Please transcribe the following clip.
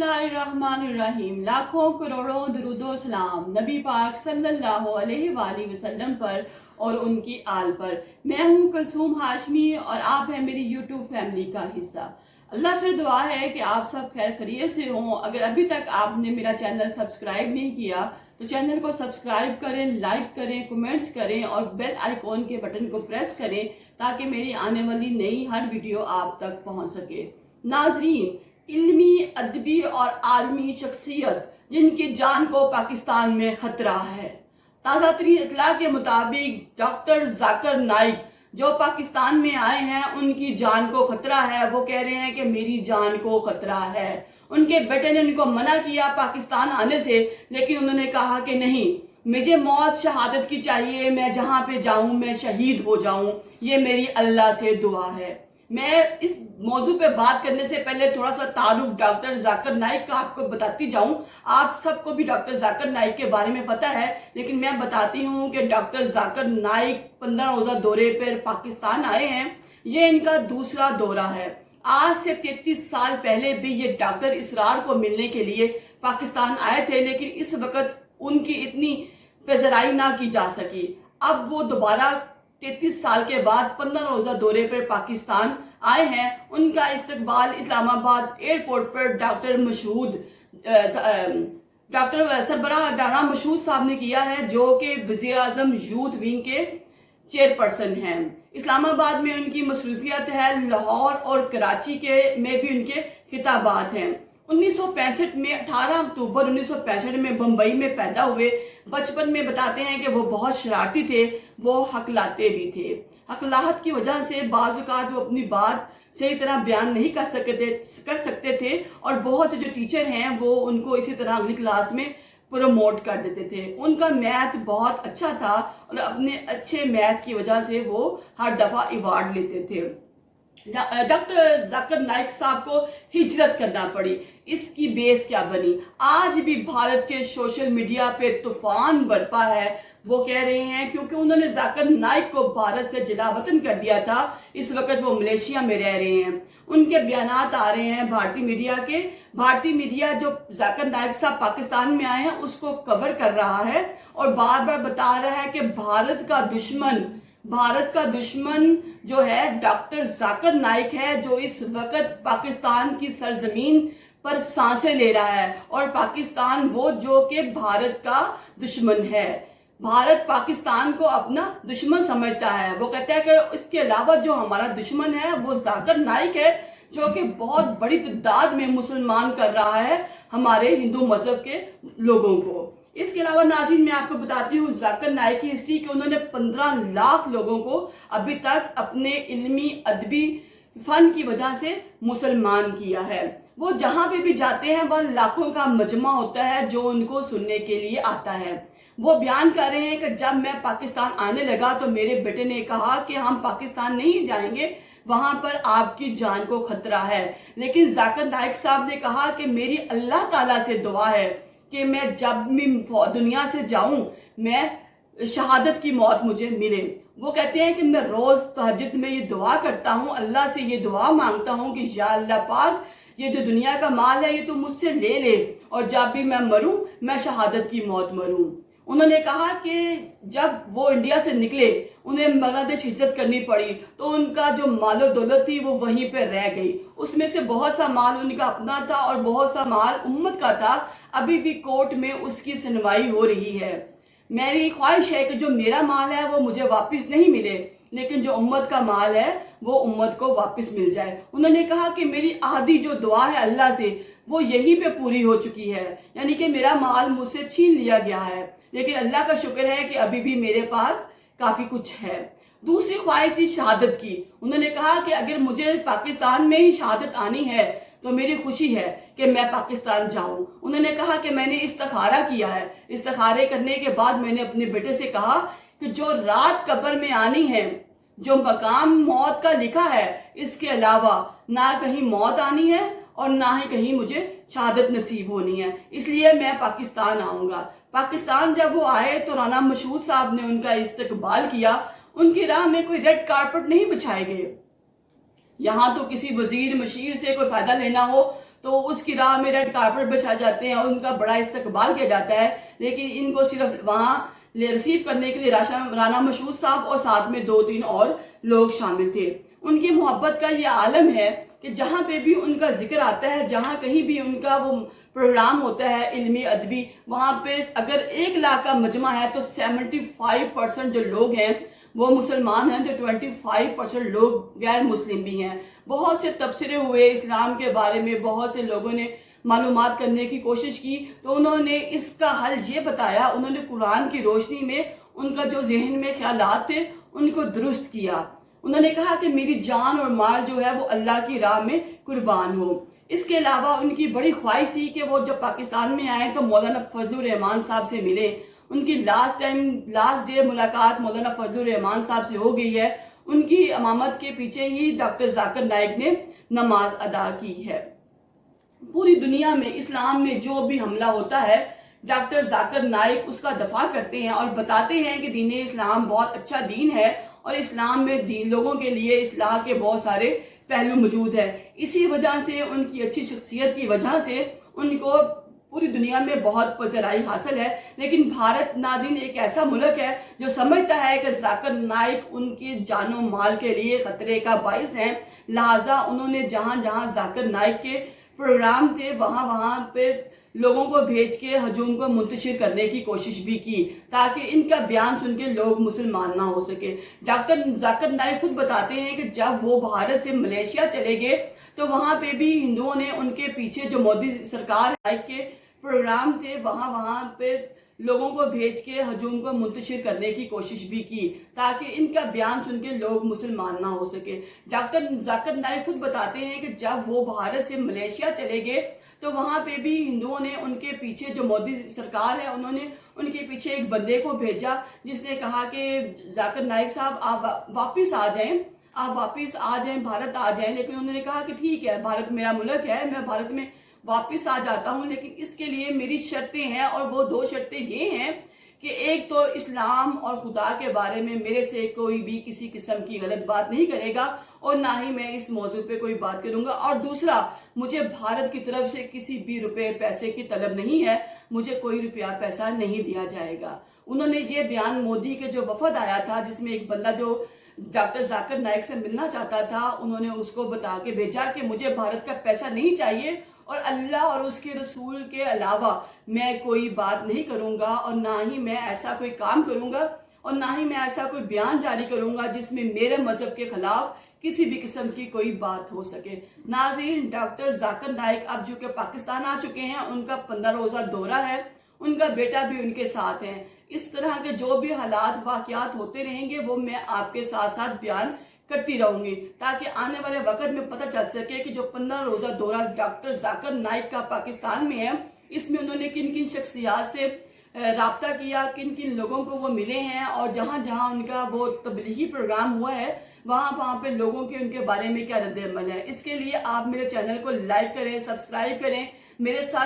बिस्मिल्लाहिर्रहमानिर्रहीम। लाखों करोड़ों दुरूदो सलाम नबी पाक सल्लल्लाहु अलैहि वसल्लम पर और उनकी आल पर। मैं हूँ कुलसूम हाशमी और आप हैं मेरी यूट्यूब फैमिली का हिस्सा। अल्लाह से दुआ है कि आप सब खैर खैरियत से हों। अगर अभी तक आपने मेरा चैनल सब्सक्राइब नहीं किया तो चैनल को सब्सक्राइब करें, लाइक करें, कमेंट्स करें और बेल आइकॉन के बटन को प्रेस करें ताकि मेरी आने वाली नई हर वीडियो आप तक पहुंच सके। नाजरीन, इल्मी, अदबी और आलमी शख्सियत जिनकी जान को पाकिस्तान में खतरा है। ताज़ा तरीन इतला के मुताबिक डॉक्टर जाकिर नाइक जो पाकिस्तान में आए हैं उनकी जान को खतरा है। वो कह रहे हैं कि मेरी जान को खतरा है। उनके बेटे ने उनको मना किया पाकिस्तान आने से, लेकिन उन्होंने कहा कि नहीं, मुझे मौत शहादत की चाहिए, मैं जहां पे जाऊं मैं शहीद हो जाऊं, ये मेरी अल्लाह से दुआ है। मैं इस मौजू पे बात करने से पहले थोड़ा सा तारुफ डॉक्टर जाकिर नाइक का आपको बताती जाऊं। आप सबको भी डॉक्टर जाकिर नाइक के बारे में पता है, लेकिन मैं बताती हूं कि डॉक्टर जाकिर नाइक 15 रोजा दौरे पर पाकिस्तान आए हैं। ये इनका दूसरा दौरा है। आज से 33 साल पहले भी ये डॉक्टर इसरार को मिलने के लिए पाकिस्तान आए थे, लेकिन इस वक्त उनकी इतनी पेशराई ना की जा सकी। अब वो दोबारा 33 साल के बाद 15 रोजा दौरे पर पाकिस्तान आए हैं। उनका इस्तकबाल इस्लामाबाद एयरपोर्ट पर डॉक्टर सरबराह राना मशहूद साहब ने किया है, जो कि वजीर आजम यूथ विंग के चेयरपर्सन हैं। इस्लामाबाद में उनकी मसरूफियत है, लाहौर और कराची के में भी उनके खिताबात हैं। 1965 में 18 अक्टूबर 1965 में बम्बई में पैदा हुए। बचपन में बताते हैं कि वो बहुत शरारती थे, वो हकलाते भी थे। हकलाहट की वजह से बाज़ औक़ात वो अपनी बात सही तरह बयान नहीं कर सकते थे और बहुत से जो टीचर हैं वो उनको इसी तरह अगली क्लास में प्रमोट कर देते थे। उनका मैथ बहुत अच्छा था और अपने अच्छे मैथ की वजह से वो हर दफ़ा अवार्ड लेते थे। डॉक्टर जाकिर नाइक साहब को हिजरत करना पड़ी। इसकी बेस क्या बनी? आज भी भारत के सोशल मीडिया पे तूफान बरपा है। वो कह रहे हैं क्योंकि उन्होंने जाकिर नाइक को भारत से जलावतन कर दिया था, इस वक्त वो मलेशिया में रह रहे हैं। उनके बयानात आ रहे हैं भारतीय मीडिया के। भारतीय मीडिया जो जाकिर नाइक साहब पाकिस्तान में आए हैं उसको कवर कर रहा है और बार बार बता रहा है कि भारत का दुश्मन जो है डॉक्टर जाकिर नाइक है, जो इस वक्त पाकिस्तान की सरजमीन पर सांसें ले रहा है। और पाकिस्तान वो जो कि भारत का दुश्मन है। भारत पाकिस्तान को अपना दुश्मन समझता है। वो कहता है कि इसके अलावा जो हमारा दुश्मन है वो जाकिर नाइक है, जो कि बहुत बड़ी तादाद में मुसलमान कर रहा है हमारे हिंदू मजहब के लोगों को। इसके अलावा नाज़रीन, मैं आपको बताती हूँ जाकिर नाइक की हिस्ट्री कि उन्होंने 15 लाख लोगों को अभी तक अपने इल्मी अदबी फन की वजह से मुसलमान किया है। वो जहाँ पे भी जाते हैं वह लाखों का मजमा होता है जो उनको सुनने के लिए आता है। वो बयान कर रहे हैं कि जब मैं पाकिस्तान आने लगा तो मेरे बेटे ने कहा कि हम पाकिस्तान नहीं जाएंगे, वहां पर आपकी जान को खतरा है। लेकिन जाकिर नाइक साहब ने कहा कि मेरी अल्लाह ताला से दुआ है कि मैं जब भी दुनिया से जाऊं मैं शहादत की मौत मुझे मिले। वो कहते हैं कि मैं रोज तहज्जुद में ये दुआ करता हूं, अल्लाह से ये दुआ मांगता हूं कि या अल्लाह पाक, ये जो दुनिया का माल है ये तो मुझसे ले ले और जब भी मैं मरूं मैं शहादत की मौत मरूं। उन्होंने कहा कि जब वो इंडिया से निकले उन्हें बांग्लादेश हिजरत करनी पड़ी तो उनका जो मालो दौलत थी वो वहीं पे रह गई। उसमें से बहुत सा माल उनका अपना था और बहुत सा माल उम्मत का था। अभी भी कोर्ट में उसकी सुनवाई हो रही है। मेरी ख्वाहिश है कि जो मेरा माल है वो मुझे वापस नहीं मिले, लेकिन जो उम्मत का माल है वो उम्मत को वापस मिल जाए। उन्होंने कहा कि मेरी आधी जो दुआ है अल्लाह से वो यहीं पे पूरी हो चुकी है, यानी कि मेरा माल मुझसे छीन लिया गया है, लेकिन अल्लाह का शुक्र है कि अभी भी मेरे पास काफी कुछ है। दूसरी ख्वाहिश थी शहादत की। उन्होंने कहा कि अगर मुझे पाकिस्तान में ही शहादत आनी है तो मेरी खुशी है कि मैं पाकिस्तान जाऊं। उन्होंने कहा कि मैंने इस्तिखारा किया है। इस्तिखारे करने के बाद मैंने अपने बेटे से कहा कि जो रात कब्र में आनी है, जो मकाम मौत का लिखा है, इसके अलावा ना कहीं मौत आनी है और ना ही कहीं मुझे शहादत नसीब होनी है, इसलिए मैं पाकिस्तान आऊंगा। पाकिस्तान जब वो आए तो राना मशहूद साहब ने उनका इस्तकबाल किया। उनकी राह में कोई रेड कारपेट नहीं बिछाए गए। यहाँ तो किसी वजीर मशीर से कोई फायदा लेना हो تو اس کی راہ میں ریڈ کارپٹ بچھائے جاتے ہیں اور ان کا بڑا استقبال کیا جاتا ہے، لیکن ان کو صرف وہاں ریسیو کرنے کے لیے رانا مشہود صاحب اور ساتھ میں 2-3 اور لوگ شامل تھے۔ ان کی محبت کا یہ عالم ہے کہ جہاں پہ بھی ان کا ذکر آتا ہے، جہاں کہیں بھی ان کا وہ پروگرام ہوتا ہے علمی ادبی، وہاں پہ اگر 1 لاکھ کا مجمع ہے تو 75% جو لوگ ہیں وہ مسلمان ہیں، تو 25% لوگ غیر مسلم بھی ہیں۔ بہت سے تبصرے ہوئے اسلام کے بارے میں، بہت سے لوگوں نے معلومات کرنے کی کوشش کی، تو انہوں نے اس کا حل یہ بتایا، انہوں نے قرآن کی روشنی میں ان کا جو ذہن میں خیالات تھے ان کو درست کیا۔ انہوں نے کہا کہ میری جان اور مال جو ہے وہ اللہ کی راہ میں قربان ہو۔ اس کے علاوہ ان کی بڑی خواہش تھی کہ وہ جب پاکستان میں آئیں تو مولانا فضل الرحمان صاحب سے ملیں۔ ان کی لاسٹ ڈے ملاقات مولانا فضل الرحمان صاحب سے ہو گئی ہے۔ ان کی امامت کے پیچھے ہی ڈاکٹر ذاکر نائک نے نماز ادا کی ہے۔ پوری دنیا میں اسلام میں جو بھی حملہ ہوتا ہے، ڈاکٹر ذاکر نائک اس کا دفاع کرتے ہیں اور بتاتے ہیں کہ دین اسلام بہت اچھا دین ہے اور اسلام میں لوگوں کے لیے اصلاح کے بہت سارے پہلو موجود ہے۔ اسی وجہ سے ان کی اچھی شخصیت کی وجہ سے ان کو پوری دنیا میں بہت پذیرائی حاصل ہے۔ لیکن بھارت ناظرین ایک ایسا ملک ہے جو سمجھتا ہے کہ ذاکر نائک ان کی جان و مال کے لیے خطرے کا باعث ہیں، لہٰذا انہوں نے جہاں جہاں ذاکر نائک کے پروگرام تھے وہاں پہ لوگوں کو بھیج کے ہجوم کو منتشر کرنے کی کوشش بھی کی تاکہ ان کا بیان سن کے لوگ مسلمان نہ ہو سکے۔ ڈاکٹر ذاکر نائک خود بتاتے ہیں کہ جب وہ بھارت سے ملیشیا چلے گئے تو وہاں پہ بھی ہندوؤں نے ان کے پیچھے جو مودی سرکار کے پروگرام تھے وہاں پہ لوگوں کو بھیج کے ہجوم کو منتشر کرنے کی کوشش بھی کی تاکہ ان کا بیان سن کے لوگ مسلمان نہ ہو سکے۔ ڈاکٹر ذاکر نائک خود بتاتے ہیں کہ جب وہ بھارت سے ملیشیا چلے گئے تو وہاں پہ بھی ہندوؤں نے ان کے پیچھے جو مودی سرکار ہے انہوں نے ان کے پیچھے ایک بندے کو بھیجا جس نے کہا کہ ذاکر نائک صاحب آپ واپس آ جائیں، بھارت آ جائیں۔ لیکن انہوں نے کہا کہ ٹھیک ہے، بھارت میرا ملک ہے، میں بھارت میں واپس آ جاتا ہوں، لیکن اس کے لیے میری شرطیں ہیں اور وہ 2 شرطیں یہ ہیں کہ ایک تو اسلام اور خدا کے بارے میں میرے سے کوئی بھی کسی قسم کی غلط بات نہیں کرے گا اور نہ ہی میں اس موضوع پہ کوئی بات کروں گا، اور دوسرا مجھے بھارت کی طرف سے کسی بھی روپے پیسے کی طلب نہیں ہے، مجھے کوئی روپیہ پیسہ نہیں دیا جائے گا۔ انہوں نے یہ بیان مودی کے جو وفد آیا تھا جس میں ایک بندہ جو ڈاکٹر ذاکر نائک سے ملنا چاہتا تھا، انہوں نے اس کو بتا کے بھیجا کہ مجھے بھارت کا پیسہ نہیں چاہیے اور اللہ اور اس کے رسول کے علاوہ میں کوئی بات نہیں کروں گا اور نہ ہی میں ایسا کوئی کام کروں گا اور نہ ہی میں ایسا کوئی بیان جاری کروں گا جس میں میرے مذہب کے خلاف کسی بھی قسم کی کوئی بات ہو سکے۔ ناظرین، ڈاکٹر ذاکر نائک اب جو کہ پاکستان آ چکے ہیں، ان کا 15 روزہ دورہ ہے، ان کا بیٹا بھی ان کے ساتھ ہے۔ اس طرح کے جو بھی حالات واقعات ہوتے رہیں گے وہ میں آپ کے ساتھ ساتھ بیان کرتی رہوں گی تاکہ آنے والے وقت میں پتہ چل سکے کہ جو 15 روزہ دورہ ڈاکٹر ذاکر نائک کا پاکستان میں ہے، اس میں انہوں نے کن کن شخصیات سے رابطہ کیا، کن کن لوگوں کو وہ ملے ہیں، اور جہاں جہاں ان کا وہ تبلیغی پروگرام ہوا ہے وہاں پہ لوگوں کے ان کے بارے میں کیا رد عمل ہے۔ اس کے لیے آپ میرے چینل کو لائک کریں، سبسکرائب کریں، میرے ساتھ